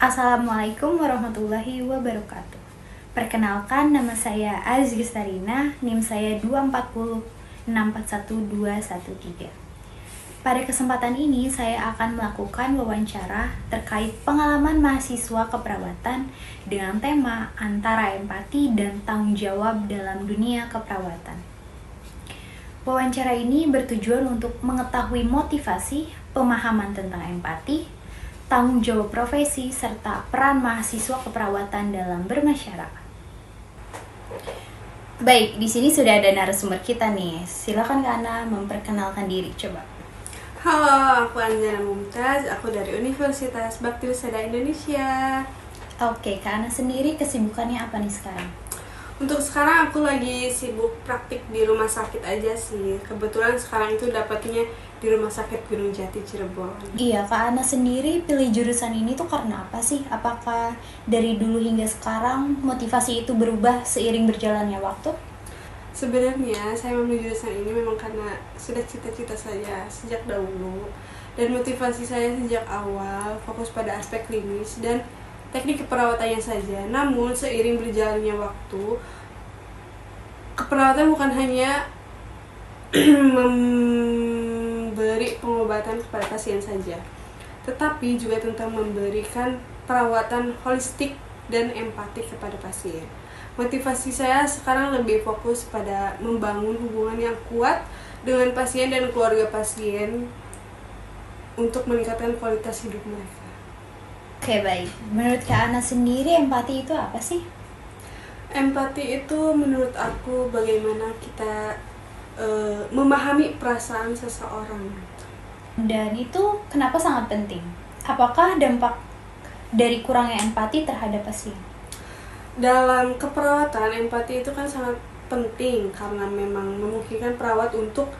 Assalamualaikum warahmatullahi wabarakatuh. Perkenalkan, nama saya Azgistarina, NIM saya 240641213. Pada kesempatan ini saya akan melakukan wawancara terkait pengalaman mahasiswa keperawatan dengan tema antara empati dan tanggung jawab dalam dunia keperawatan. Wawancara ini bertujuan untuk mengetahui motivasi, pemahaman tentang empati, tanggung jawab profesi, serta peran mahasiswa keperawatan dalam bermasyarakat. Baik, di sini sudah ada narasumber kita nih. Silakan Kak Ana memperkenalkan diri, coba. Halo, aku Anjana Mumtaz, aku dari Universitas Bakti Husada Indonesia. Oke, Kak Ana sendiri kesibukannya apa nih sekarang? Untuk sekarang aku lagi sibuk praktik di rumah sakit aja sih. Kebetulan sekarang itu dapatnya di Rumah Sakit Gunung Jati Cirebon. Iya, Kak Ana sendiri pilih jurusan ini tuh karena apa sih? Apakah dari dulu hingga sekarang motivasi itu berubah seiring berjalannya waktu? Sebenarnya saya memilih jurusan ini memang karena sudah cita-cita saya sejak dahulu. Dan motivasi saya sejak awal fokus pada aspek klinis dan teknik keperawatannya saja. Namun seiring berjalannya waktu, keperawatan bukan hanya memberi pengobatan kepada pasien saja, tetapi juga tentang memberikan perawatan holistik dan empati kepada pasien. Motivasi saya sekarang lebih fokus pada membangun hubungan yang kuat dengan pasien dan keluarga pasien untuk meningkatkan kualitas hidup mereka. Oke, baik. Menurut Kak Ana sendiri empati itu apa sih? Empati itu menurut aku bagaimana kita memahami perasaan seseorang. Dan itu kenapa sangat penting? Apakah dampak dari kurangnya empati terhadap pasien? Dalam keperawatan, empati itu kan sangat penting karena memang memungkinkan perawat untuk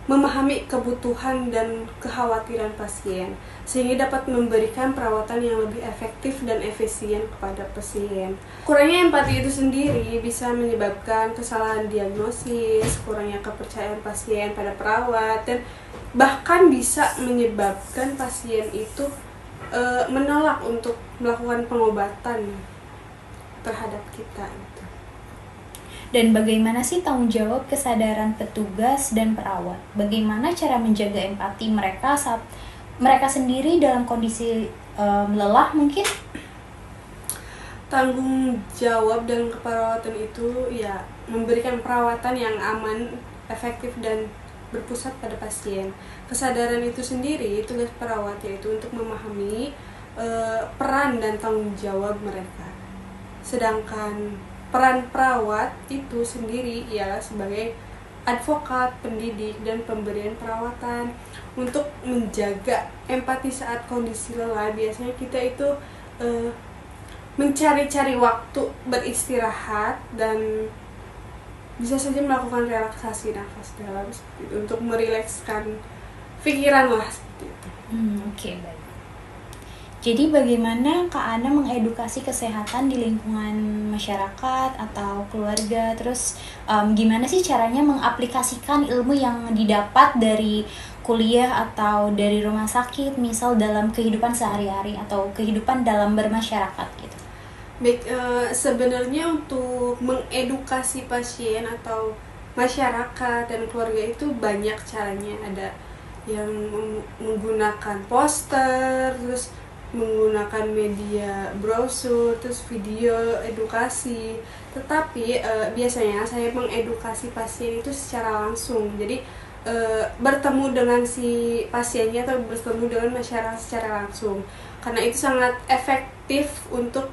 memahami kebutuhan dan kekhawatiran pasien sehingga dapat memberikan perawatan yang lebih efektif dan efisien kepada pasien. Kurangnya empati itu sendiri bisa menyebabkan kesalahan diagnosis, kurangnya kepercayaan pasien pada perawat, dan bahkan bisa menyebabkan pasien itu menolak untuk melakukan pengobatan terhadap kita itu. Dan bagaimana sih tanggung jawab kesadaran petugas dan perawat? Bagaimana cara menjaga empati mereka saat mereka sendiri dalam kondisi lelah mungkin? Tanggung jawab dalam keperawatan itu ya memberikan perawatan yang aman, efektif, dan berpusat pada pasien. Kesadaran itu sendiri tugas perawat yaitu untuk memahami peran dan tanggung jawab mereka. Sedangkan peran perawat itu sendiri ialah sebagai advokat, pendidik, dan pemberian perawatan. Untuk menjaga empati saat kondisi lelah, biasanya kita itu mencari-cari waktu beristirahat dan bisa saja melakukan relaksasi nafas dalam seperti itu, untuk merilekskan pikiran lah seperti itu. Oke, baik. Jadi bagaimana Kak Ana mengedukasi kesehatan di lingkungan masyarakat atau keluarga? Terus gimana sih caranya mengaplikasikan ilmu yang didapat dari kuliah atau dari rumah sakit, misal dalam kehidupan sehari-hari atau kehidupan dalam bermasyarakat gitu? Baik, sebenarnya untuk mengedukasi pasien atau masyarakat dan keluarga itu banyak caranya. Ada yang menggunakan poster, terus menggunakan media brosur, terus video edukasi. Tetapi biasanya saya mengedukasi pasien itu secara langsung. Jadi bertemu dengan si pasiennya atau bertemu dengan masyarakat secara langsung. Karena itu sangat efektif untuk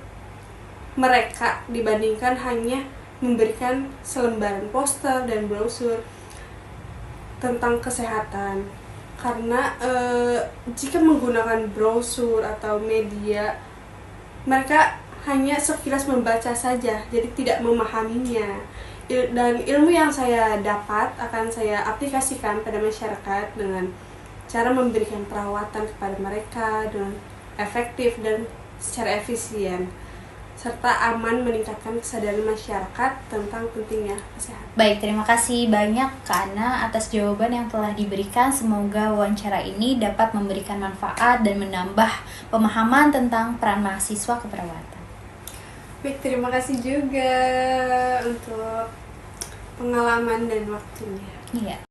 mereka dibandingkan hanya memberikan selembaran poster dan brosur tentang kesehatan. Karena jika menggunakan brosur atau media, mereka hanya sekilas membaca saja, jadi tidak memahaminya. Dan ilmu yang saya dapat akan saya aplikasikan pada masyarakat dengan cara memberikan perawatan kepada mereka dengan efektif dan secara efisien. serta aman, meningkatkan kesadaran masyarakat tentang pentingnya kesehatan. Baik, terima kasih banyak Kak Ana atas jawaban yang telah diberikan. Semoga wawancara ini dapat memberikan manfaat dan menambah pemahaman tentang peran mahasiswa keperawatan. Baik, terima kasih juga untuk pengalaman dan waktunya. Iya.